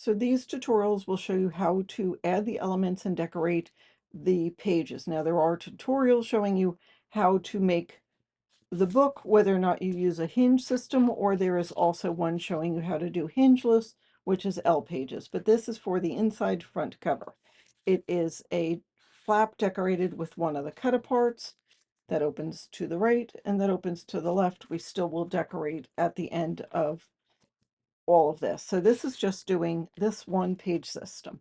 So these tutorials will show you how to add the elements and decorate the pages. Now there are tutorials showing you how to make the book, whether or not you use a Hinge system, or there is also one showing you how to do Hingeless, which is L pages. But this is for the inside front cover. It is a flap decorated with one of the cut aparts that opens to the right and that opens to the left. We still will decorate at the end of all of this. So this is just doing this one page system.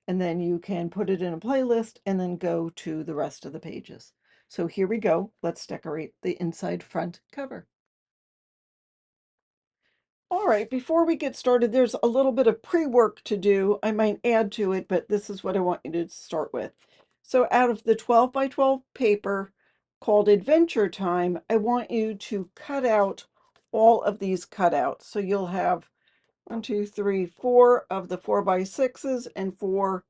And then you can put it in a playlist and then go to the rest of the pages. So here we go. Let's decorate the inside front cover. All right, before we get started, there's a little bit of pre-work to do. I might add to it, but this is what I want you to start with. So out of the 12 by 12 paper called Adventure Time, I want you to cut out all of these cutouts. So you'll have 1, 2, 3, 4 of the 4 by 6s and 4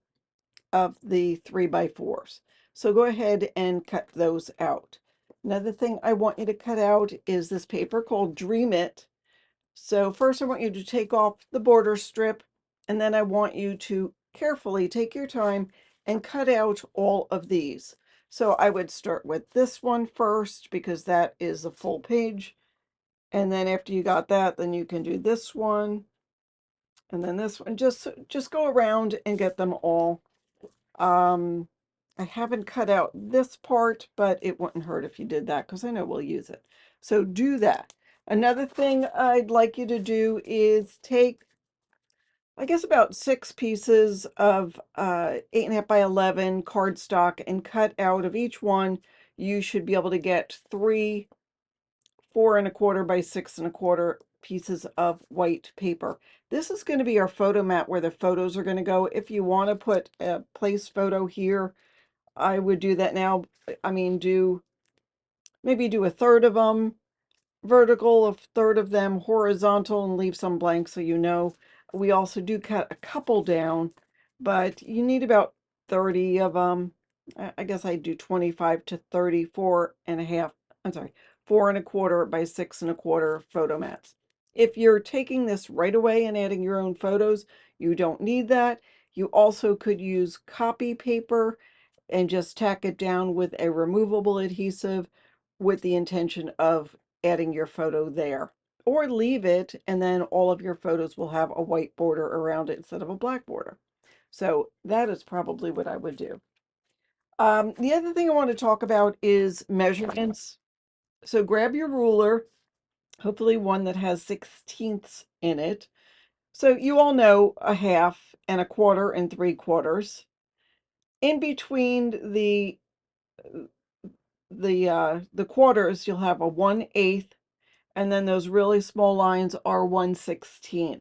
of the 3 by 4s. So go ahead and cut those out. Another thing I want you to cut out is this paper called Dream It. So first I want you to take off the border strip, and then I want you to carefully take your time and cut out all of these. So I would start with this one first because that is a full page. And then after you got that, then you can do this one and then this one. Just go around and get them all. I haven't cut out this part, but it wouldn't hurt if you did that because I know we'll use it. So do that. Another thing I'd like you to do is take, I guess, about 6 pieces of 8.5 by 11 cardstock and cut out of each one. You should be able to get 3 4 1/4 by 6 1/4 pieces of white paper. This is going to be our photo mat where the photos are going to go. If you want to put a place photo here, I would do that now. I mean, maybe do a third of them vertical, a third of them horizontal, and leave some blank so you know. We also do cut a couple down, but you need about 30 of them. I guess I do 25 to 34 and a half. I'm sorry, 4 1/4 by 6 1/4 photo mats. If you're taking this right away and adding your own photos, you don't need that. You also could use copy paper and just tack it down with a removable adhesive with the intention of adding your photo there. Or leave it, and then all of your photos will have a white border around it instead of a black border. So that is probably what I would do. The other thing I want to talk about is measurements. So grab your ruler, hopefully one that has 16ths in it. So you all know a half and a quarter and 3/4. In between the quarters, you'll have a 1/8, and then those really small lines are 1/16.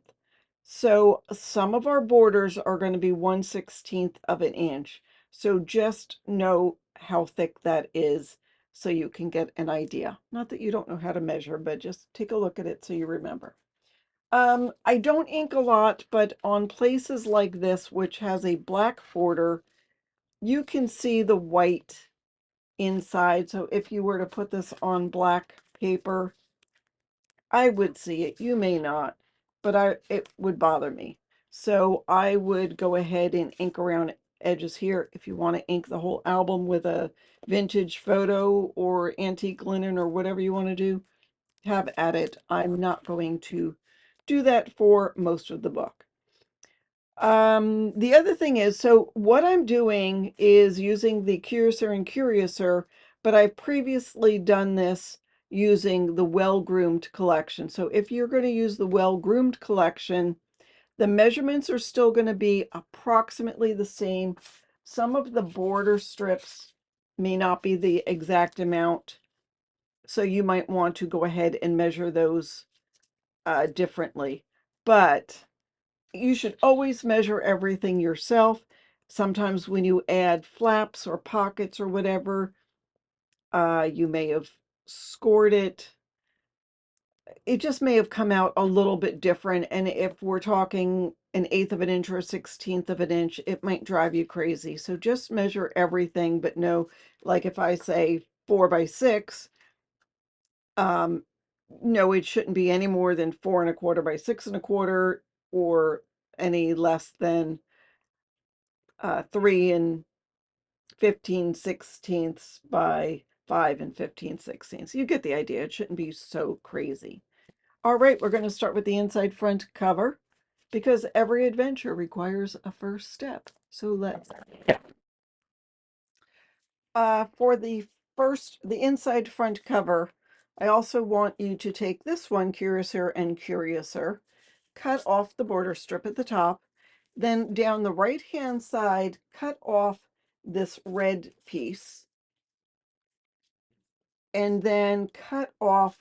So some of our borders are going to be 1/16 of an inch. So just know how thick that is so you can get an idea. Not that you don't know how to measure, but just take a look at it so you remember. I don't ink a lot, but on places like this, which has a black border, you can see the white inside. So if you were to put this on black paper, I would see it. You may not, but it would bother me. So I would go ahead and ink around edges here. If you want to ink the whole album with a vintage photo or antique linen or whatever you want to do, have at it. I'm not going to do that for most of the book. The other thing is, so what I'm doing is using the Curiouser and Curiouser, but I've previously done this using the Well-Groomed collection. So if you're going to use the Well-Groomed collection, the measurements are still going to be approximately the same. Some of the border strips may not be the exact amount, so you might want to go ahead and measure those differently. But you should always measure everything yourself. Sometimes when you add flaps or pockets or whatever, you may have scored it. It just may have come out a little bit different. And if we're talking 1/8 of an inch or 1/16 of an inch, it might drive you crazy. So just measure everything, but know, like if I say 4 by 6, no, it shouldn't be any more than 4 1/4 by 6 1/4, or any less than 3 15/16 by 5 15/16. You get the idea. It shouldn't be so crazy. All right, we're going to start with the inside front cover because every adventure requires a first step. So let's for the inside front cover, I also want you to take this one, Curiouser and Curiouser, cut off the border strip at the top, then down the right hand side, cut off this red piece, and then cut off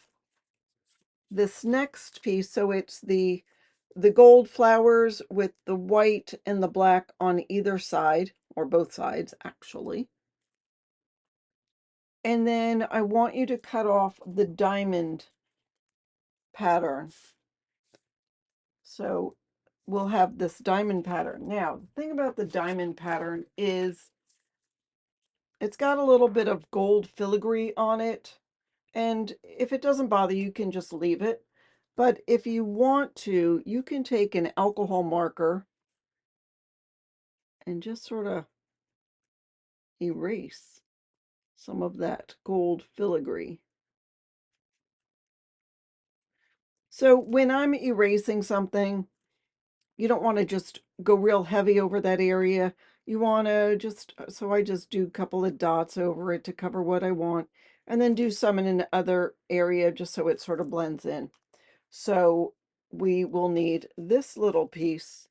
this next piece so it's the gold flowers with the white and the black on either side, or both sides actually. And then I want you to cut off the diamond pattern. So we'll have this diamond pattern. Now, the thing about the diamond pattern is it's got a little bit of gold filigree on it. And if it doesn't bother you, you can just leave it. But if you want to, you can take an alcohol marker and just sort of erase some of that gold filigree. So when I'm erasing something, you don't want to just go real heavy over that area. You want to just, so I just do a couple of dots over it to cover what I want, and then do some in another area just so it sort of blends in. So we will need this little piece.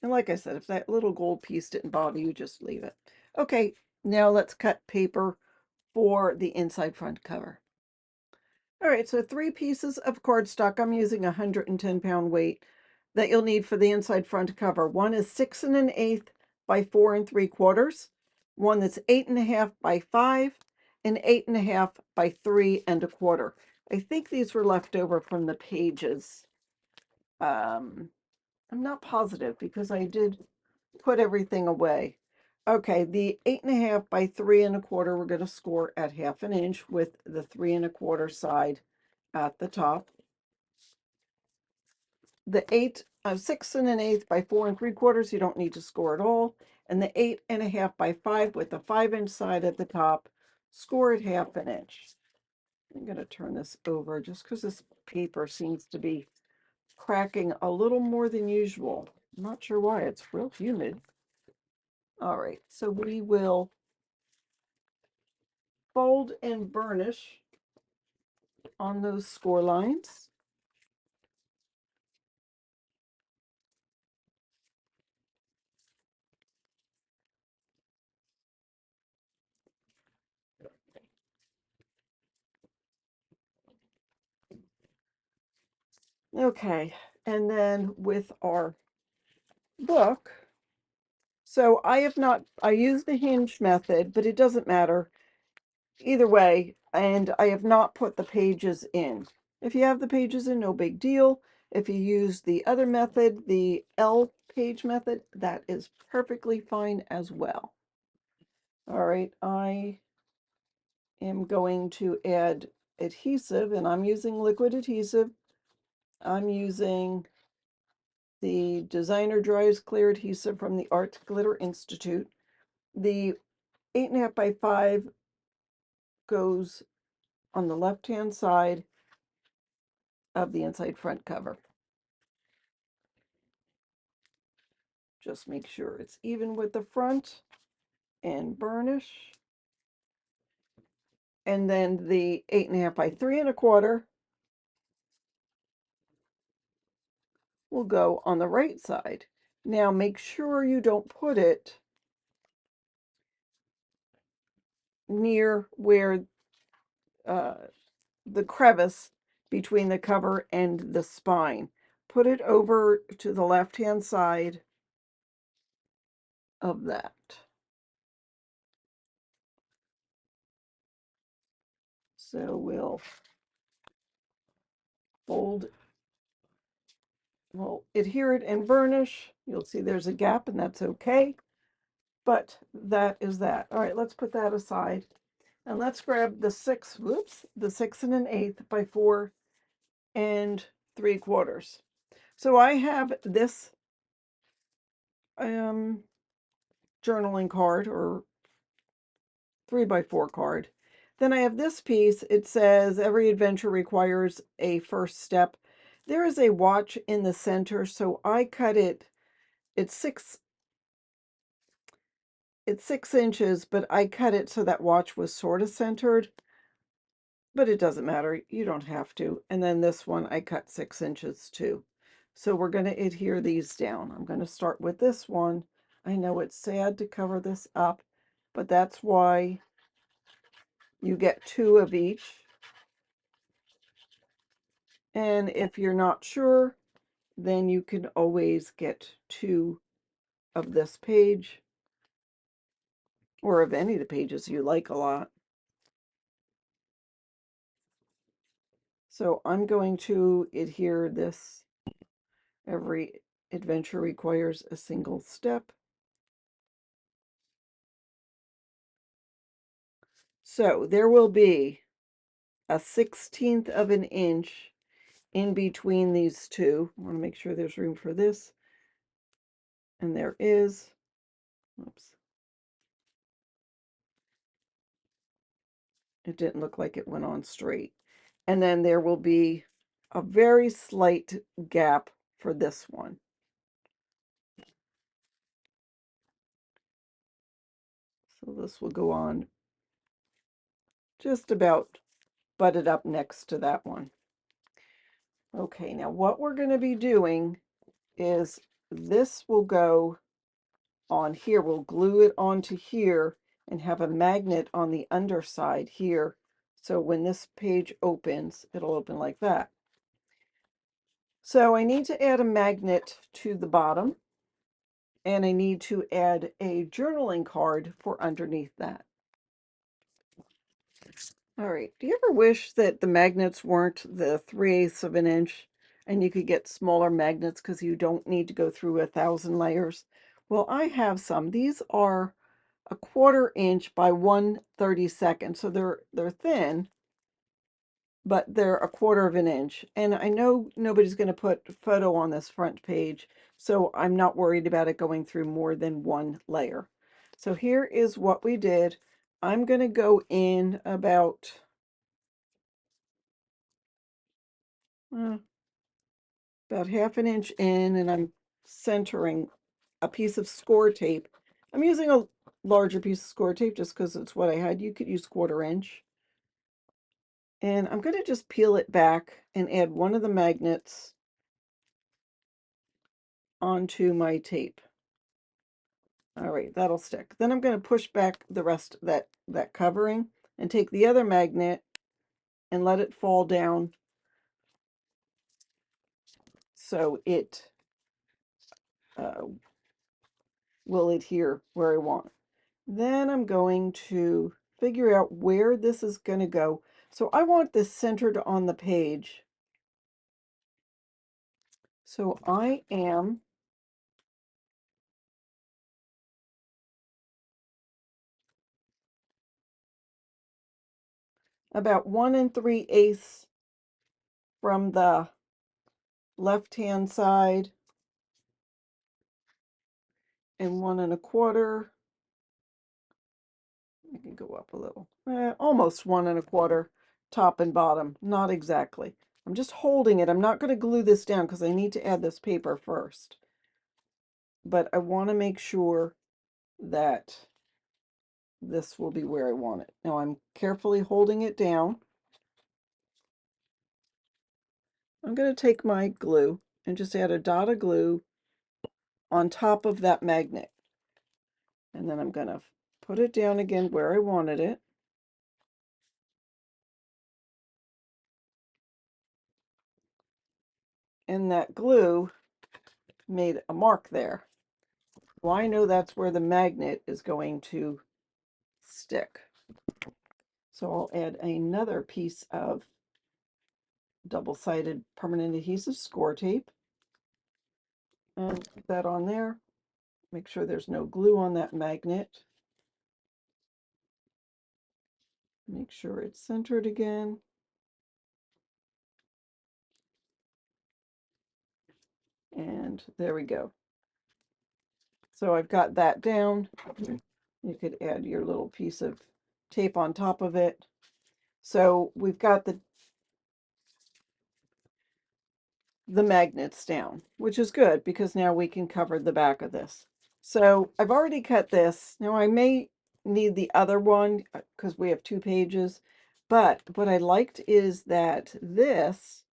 And like I said, if that little gold piece didn't bother you, just leave it. Okay, now let's cut paper for the inside front cover. All right, so 3 pieces of cardstock. I'm using a 110-pound weight that you'll need for the inside front cover. One is 6 1/8 by 4 3/4. One that's 8 1/2 by 5, and 8 1/2 by 3 1/4. I think these were left over from the pages. I'm not positive because I did put everything away. Okay, the 8 1/2 by 3 1/4, we're going to score at 1/2 inch with the 3 1/4 side at the top. The 6 1/8 by 4 3/4, you don't need to score at all. And the 8 1/2 by 5 with the 5-inch side at the top, score at 1/2 inch. I'm going to turn this over just because this paper seems to be cracking a little more than usual. I'm not sure why. It's real humid. All right, so we will fold and burnish on those score lines. Okay, and then with our book, so I used the Hinge method, but it doesn't matter either way, and I have not put the pages in. If you have the pages in, no big deal. If you use the other method, the L page method, that is perfectly fine as well. All right, I am going to add adhesive, and I'm using liquid adhesive. I'm using the Designer Dries Clear Adhesive from the Art Glitter Institute. The 8 1/2 by 5 goes on the left-hand side of the inside front cover. Just make sure it's even with the front and burnish. And then the 8 1/2 by 3 1/4 will go on the right side. Now make sure you don't put it near where the crevice between the cover and the spine. Put it over to the left-hand side of that. So we'll fold, we'll adhere it and burnish. You'll see there's a gap, and that's okay. But that is that. All right, let's put that aside. And let's grab the 6 1/8 by 4 3/4. So I have this journaling card or 3x4 card. Then I have this piece. It says every adventure requires a first step. There is a watch in the center, so I cut it. It's 6 inches, but I cut it so that watch was sort of centered. But it doesn't matter. You don't have to. And then this one I cut 6 inches too. So we're going to adhere these down. I'm going to start with this one. I know it's sad to cover this up, but that's why you get 2 of each. And if you're not sure, then you can always get 2 of this page or of any of the pages you like a lot. So I'm going to adhere this. Every adventure requires a single step. So there will be a 1/16 of an inch in between these two. I want to make sure there's room for this. And there is. Oops. It didn't look like it went on straight. And then there will be a very slight gap for this one. So this will go on just about butted up next to that one. Okay, now what we're going to be doing is this will go on here. We'll glue it onto here and have a magnet on the underside here. So when this page opens, it'll open like that. So I need to add a magnet to the bottom, and I need to add a journaling card for underneath that. All right, do you ever wish that the magnets weren't the 3/8 of an inch and you could get smaller magnets because you don't need to go through 1,000 layers? Well, I have some. These are a 1/4 inch by 1/32, so they're thin, but they're a 1/4 of an inch. And I know nobody's going to put photo on this front page, so I'm not worried about it going through more than 1 layer. So here is what we did. I'm going to go in about 1/2 inch in, and I'm centering a piece of score tape. I'm using a larger piece of score tape just because it's what I had. You could use 1/4 inch. And I'm going to just peel it back and add one of the magnets onto my tape. All right, that'll stick. Then I'm going to push back the rest of that covering and take the other magnet and let it fall down so it will adhere where I want. Then I'm going to figure out where this is going to go. So I want this centered on the page. So I am about 1 3/8 from the left-hand side and 1 1/4. I can go up a little, almost 1 1/4, top and bottom, not exactly. I'm just holding it. I'm not going to glue this down because I need to add this paper first. But I want to make sure that this will be where I want it. Now I'm carefully holding it down. I'm going to take my glue and just add a dot of glue on top of that magnet. And then I'm going to put it down again where I wanted it. And that glue made a mark there. Well, I know that's where the magnet is going to stick. So I'll add another piece of double-sided permanent adhesive score tape and put that on there. Make sure there's no glue on that magnet. Make sure it's centered again. And there we go. So I've got that down. You could add your little piece of tape on top of it. So we've got the magnets down, which is good because now we can cover the back of this. So I've already cut this. Now I may need the other one because we have 2 pages, but what I liked is that this,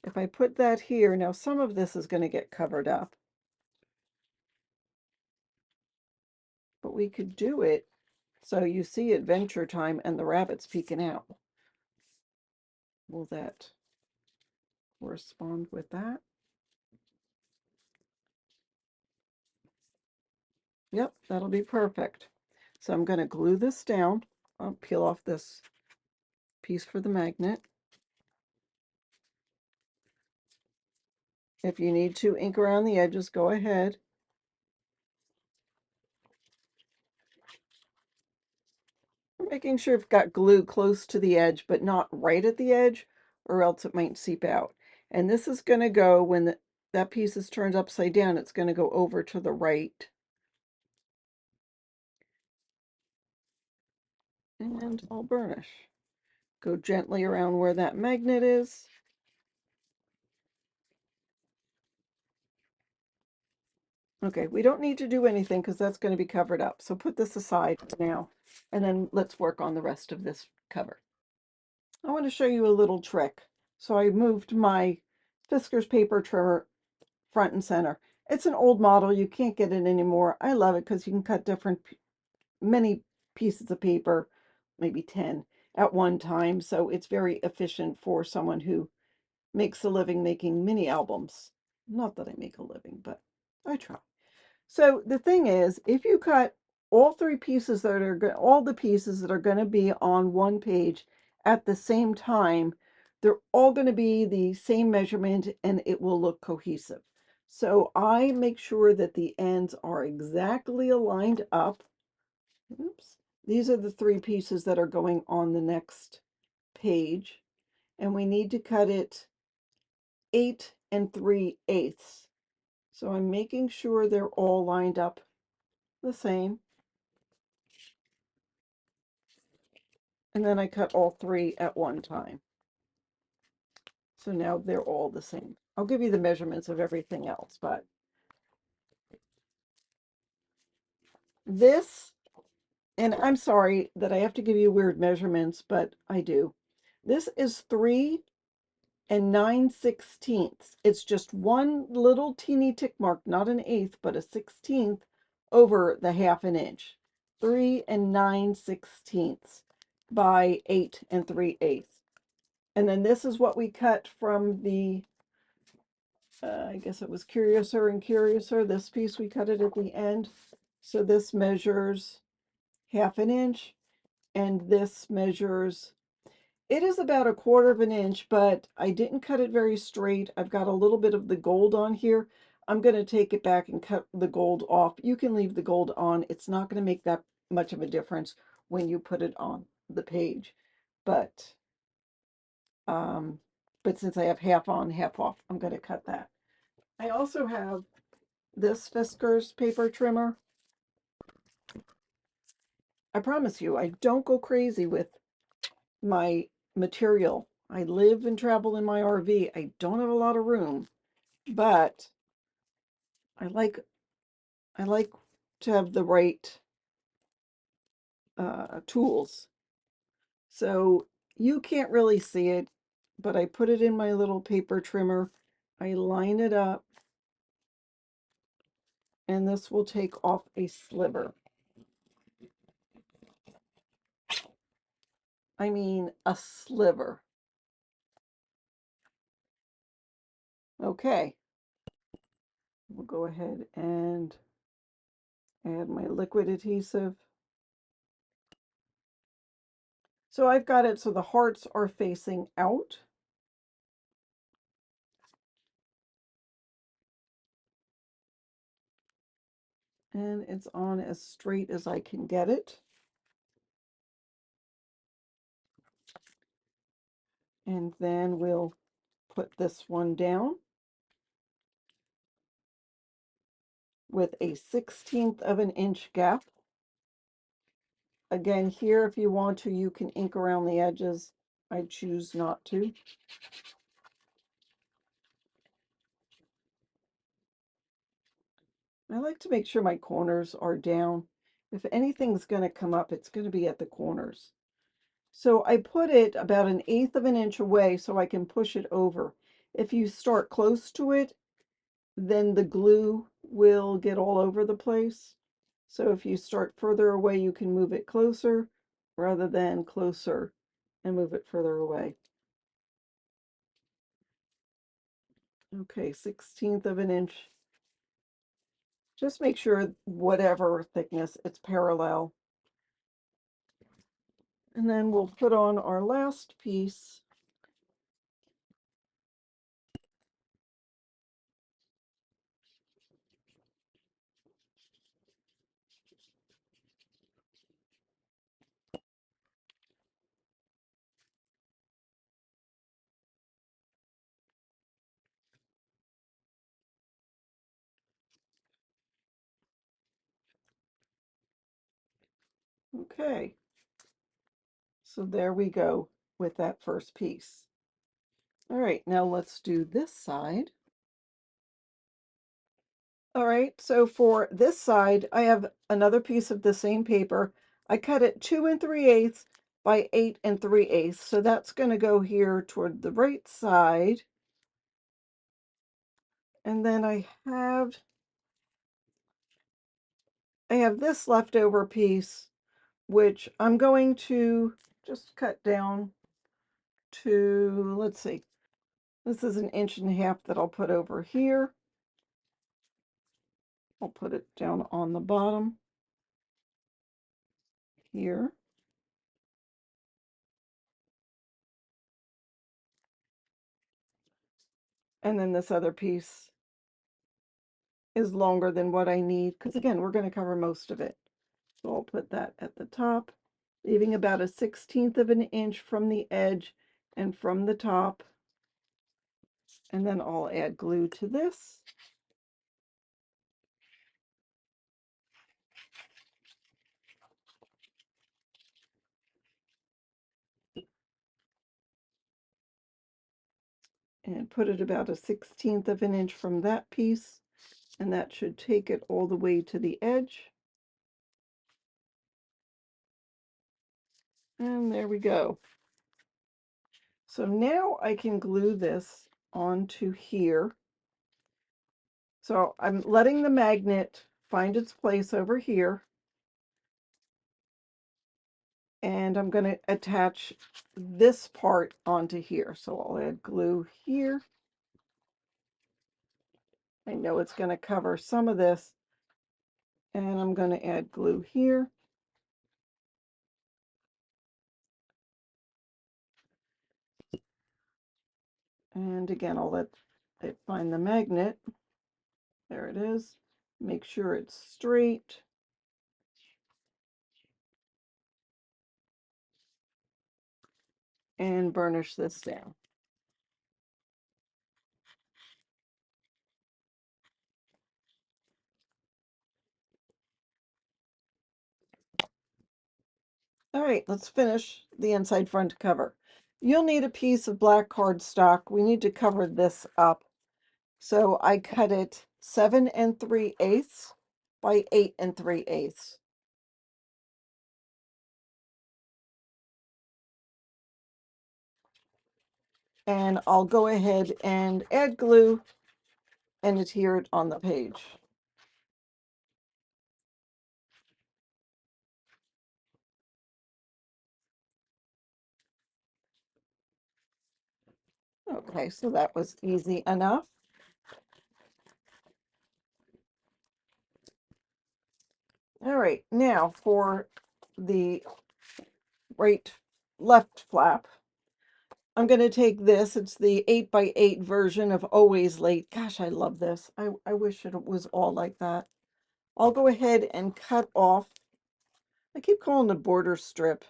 if I put that here, now some of this is going to get covered up, but we could do it so you see Adventure Time and the rabbits peeking out. Will that correspond with that? Yep, that'll be perfect. So I'm going to glue this down. I'll peel off this piece for the magnet. If you need to ink around the edges, go ahead. Making sure you've got glue close to the edge, but not right at the edge, or else it might seep out. And this is going to go, when that piece is turned upside down, it's going to go over to the right. And I'll burnish. Go gently around where that magnet is. Okay, we don't need to do anything because that's going to be covered up. So put this aside now, and then let's work on the rest of this cover. I want to show you a little trick. So I moved my Fiskars paper trimmer front and center. It's an old model. You can't get it anymore. I love it because you can cut many pieces of paper, maybe 10 at one time. So it's very efficient for someone who makes a living making mini albums. Not that I make a living, but I try. So the thing is, if you cut all the pieces that are going to be on one page at the same time, they're all going to be the same measurement and it will look cohesive. So I make sure that the ends are exactly aligned up. Oops. These are the 3 pieces that are going on the next page, and we need to cut it 8 3/8. So I'm making sure they're all lined up the same. And then I cut all 3 at one time. So now they're all the same. I'll give you the measurements of everything else, but this, and I'm sorry that I have to give you weird measurements, but I do. This is 3 9/16. It's just one little teeny tick mark, not an eighth, but a 16th over the 1/2 inch. 3 9/16 by 8 3/8. And then this is what we cut from the, I guess it was Curiouser and Curiouser. This piece, we cut it at the end. So this measures 1/2 inch, and this measures, it is about 1/4 inch, but I didn't cut it very straight. I've got a little bit of the gold on here. I'm going to take it back and cut the gold off. You can leave the gold on. It's not going to make that much of a difference when you put it on the page. But since I have half on, half off, I'm going to cut that. I also have this Fiskars paper trimmer. I promise you, I don't go crazy with my material. I live and travel in my RV. I don't have a lot of room, but I like to have the right tools. So you can't really see it, but I put it in my little paper trimmer. I line it up, and this will take off a sliver. I mean, a sliver. Okay. We'll go ahead and add my liquid adhesive. So I've got it so the hearts are facing out. And it's on as straight as I can get it. And then we'll put this one down. with a 1/16 of an inch gap. Again, here, if you want to, you can ink around the edges. I choose not to. I like to make sure my corners are down. If anything's going to come up, it's going to be at the corners. So I put it about 1/8 of an inch away so I can push it over. If you start close to it, then the glue will get all over the place. So if you start further away, you can move it closer rather than closer and move it further away. Okay, 1/16 of an inch. Just make sure whatever thickness, it's parallel. And then we'll put on our last piece. Okay, so there we go with that first piece. All right, now let's do this side. All right, so for this side, I have another piece of the same paper. I cut it 2 3/8 by 8 3/8. So that's going to go here toward the right side. And then I have this leftover piece, which I'm going to just cut down to, let's see, this is 1.5 inches that I'll put over here. I'll put it down on the bottom here. And then this other piece is longer than what I need, because again, we're going to cover most of it. So I'll put that at the top, leaving about a 1/16 of an inch from the edge and from the top. And then I'll add glue to this. And put it about a 1/16 of an inch from that piece. And that should take it all the way to the edge. And there we go. So now I can glue this onto here. So I'm letting the magnet find its place over here. And I'm going to attach this part onto here. So I'll add glue here. I know it's going to cover some of this. And I'm going to add glue here. And again, I'll let it find the magnet. There it is. Make sure it's straight. And burnish this down. All right, let's finish the inside front cover. You'll need a piece of black cardstock. We need to cover this up. So I cut it 7 3/8 by 8 3/8. And I'll go ahead and add glue and adhere it on the page. Okay, so that was easy enough. All right, now for the left flap, I'm going to take this. It's the 8 by 8 version of Always Late. Gosh, I love this. I wish it was all like that. I'll go ahead and cut off. I keep calling it a border strip.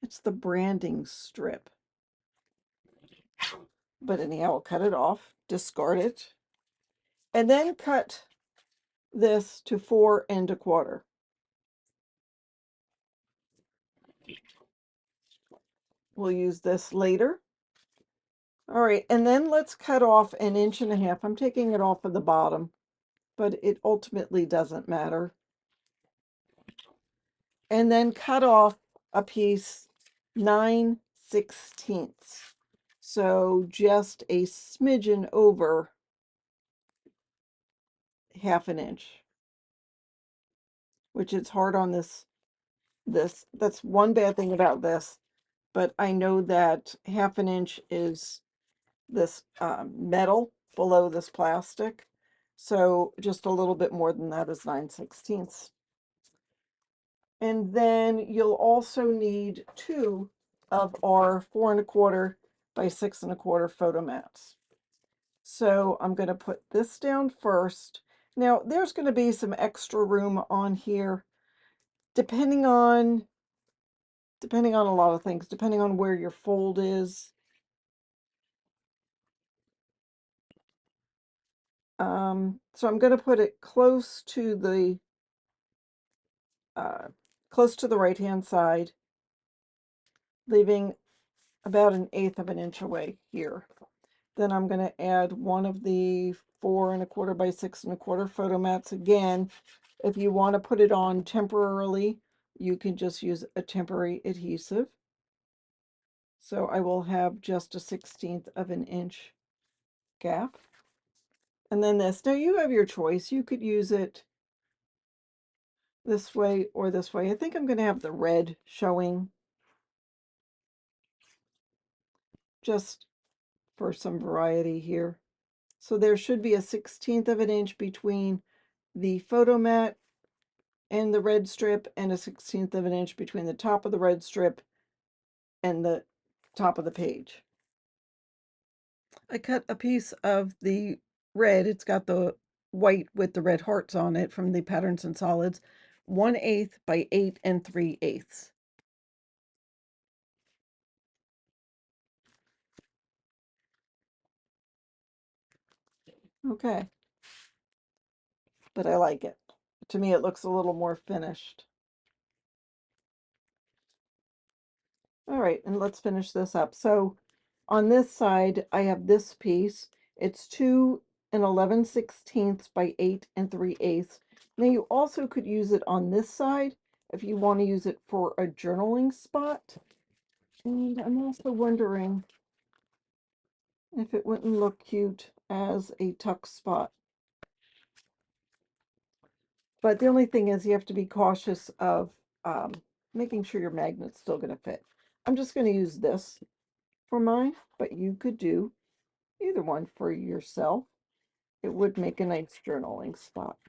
It's the branding strip. But anyhow, I'll cut it off, discard it, and then cut this to 4 1/4. We'll use this later. All right, and then let's cut off 1.5 inches. I'm taking it off of the bottom, but it ultimately doesn't matter. And then cut off a piece 9/16. So just a smidgen over 1/2 inch, which is hard on this. That's one bad thing about this, but I know that 1/2 inch is this metal below this plastic. So just a little bit more than that is 9/16. And then you'll also need 2 of our 4 1/4 by 6 1/4 photo mats. So I'm going to put this down first. Now there's going to be some extra room on here, depending on a lot of things, depending on where your fold is. So I'm going to put it close to the right hand side, leaving about 1/8 of an inch away here. Then I'm going to add one of the 4 1/4 by 6 1/4 photo mats. Again, if you want to put it on temporarily, you can just use a temporary adhesive. So I will have just a 1/16 of an inch gap. And then this. Now you have your choice. You could use it this way or this way. I think I'm going to have the red showing just for some variety here. So there should be a 1/16 of an inch between the photo mat and the red strip, and a 1/16 of an inch between the top of the red strip and the top of the page. I cut a piece of the red. It's got the white with the red hearts on it from the Patterns and Solids, 1/8 by 8 3/8. Okay, but I like it. To me, it looks a little more finished. All right, and let's finish this up. So on this side, I have this piece. It's 2 11/16 by 8 3/8. Now you also could use it on this side if you want to use it for a journaling spot. And I'm also wondering if it wouldn't look cute as a tuck spot. But the only thing is you have to be cautious of making sure your magnet's still going to fit. I'm just going to use this for mine, but you could do either one for yourself. It would make a nice journaling spot.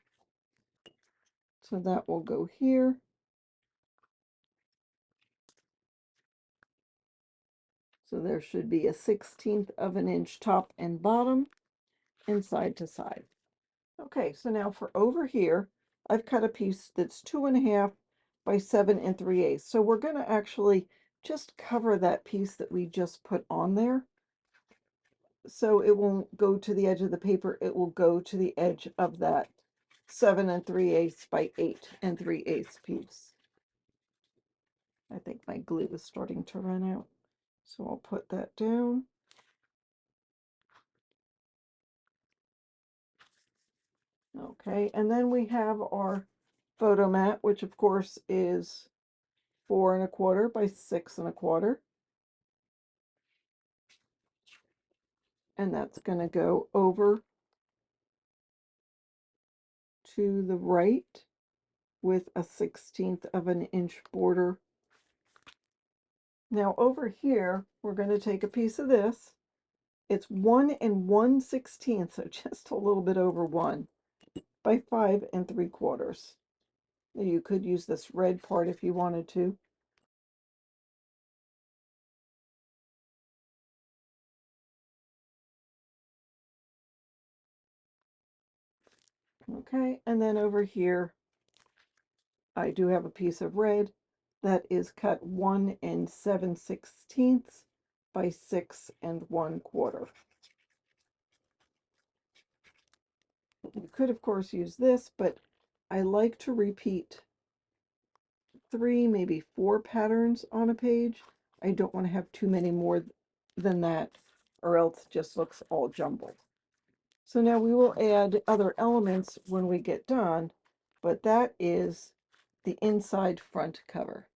So that will go here. So there should be a 1/16 of an inch top and bottom and side to side. Okay, so now for over here, I've cut a piece that's 2.5 by 7 3/8. So we're going to actually just cover that piece that we just put on there. So it won't go to the edge of the paper, it will go to the edge of that 7 3/8 by 8 3/8 piece. I think my glue is starting to run out, so I'll put that down. Okay, and then we have our photo mat, which of course is 4 1/4 by 6 1/4. And that's going to go over to the right with a 1/16 of an inch border. Now over here, we're going to take a piece of this. It's 1 1/16, so just a little bit over 1 by 5 3/4. You could use this red part if you wanted to. Okay, and then over here, I do have a piece of red that is cut 1 7/16 by 6 1/4. You could, of course, use this, but I like to repeat 3, maybe 4 patterns on a page. I don't want to have too many more than that, or else it just looks all jumbled. So now we will add other elements when we get done, but that is the inside front cover.